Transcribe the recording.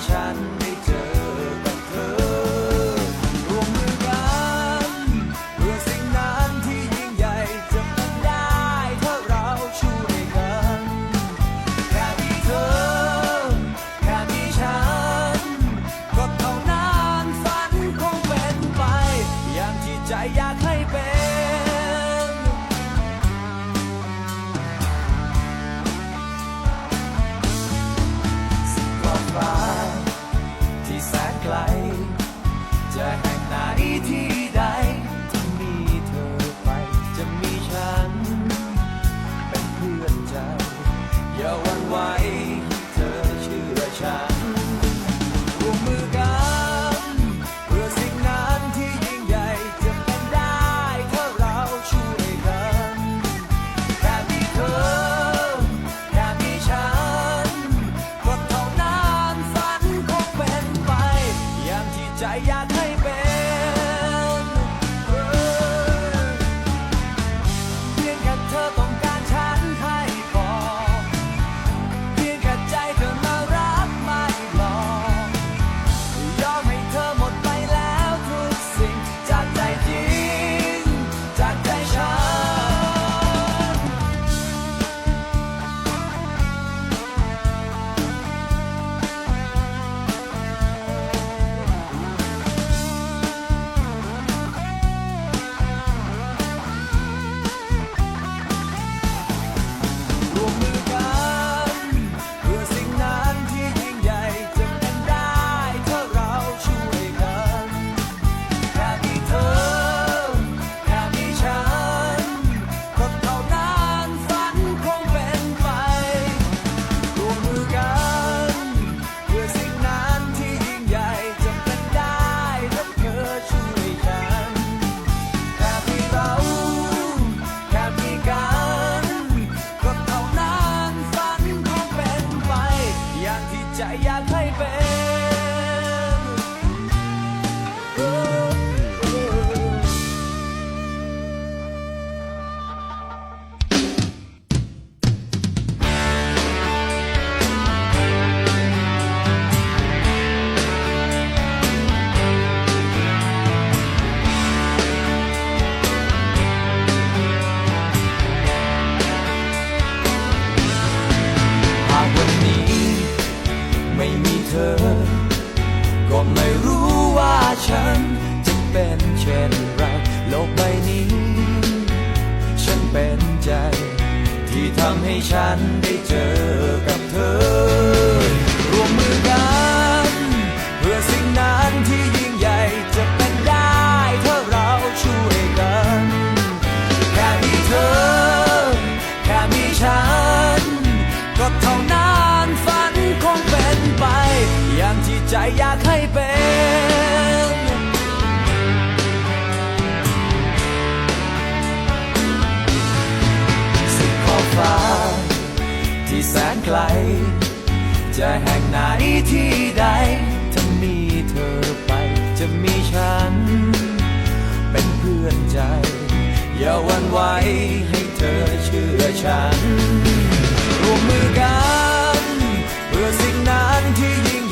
ฉันได้เจอกับเธอร่วมมือกันเพื่อสิ่งนั้นที่ยิ่งใหญ่จะเป็นได้ถ้าเราช่วยกันแค่มีเธอแค่มีฉันก็เท่านั้นฝันคงเป็นไปอย่างที่ใจอยากให้เป็นที่แสนไกลจะแห่งไหนที่ใดที่มีเธอไปจะมีฉันเป็นเพื่อนใจอย่าหวั่นไหวเธอเชื่อฉันร่วมมือกันเพื่อสิ่งนั้นที่ยิ่งใหญ่จะเป็นได้ถ้าเราช่วยกันแค่มีเธอแค่มีฉันก็เท่านั้นฝันคงเป็นไปอย่างที่ใจอยากให้เป็นเพียงแค่เธอต้องการฉันให้พอเพียงแค่ใจเธอน่ารักไม่หลอกยอมให้เธอหมดไปแล้วทุกสิ่งจากใจจริงจากใจฉันร่วมมือกันเพื่อสิ่งนั้นที่ยิ่งใหญ่จะเป็นได้ถ้าเราช่วยกันแค่มีเธอแค่มีฉันก็เท่านั้นฝันคงเป็นไปร่วมมือกันเพื่อสิ่งนั้นที่ยิ่งใหญ่จะเป็นได้ถ้าเธอช่วยกันแค่มีเราแค่มีกันก็เท่านั้นฝันคงเป็นไปอย่างที่ใจอยากให้เป็นหากวันนี้ไม่มีเธอก็ไม่รู้ว่าฉันจะเป็นเช่นไรโลกใบนี้ฉันเป็นใจที่ทำให้ฉันได้เจอกับเธอร่วมมือกันเพื่อสิ่งนั้นที่ยิ่งใหญ่จะเป็นได้ถ้าเราช่วยกันแค่มีเธอแค่มีฉันก็เท่านั้นฝันคงเป็นไปอย่างที่ใจอยากให้เป็นสุดขอบฟ้าที่แสนไกลจะแห่งไหนที่ใดถ้ามีเธอไปจะมีฉันเป็นเพื่อนใจอย่าหวั่นไหวให้เธอเชื่อฉันร่วมมือกันเพื่อสิ่งนั้นที่ยิ่ง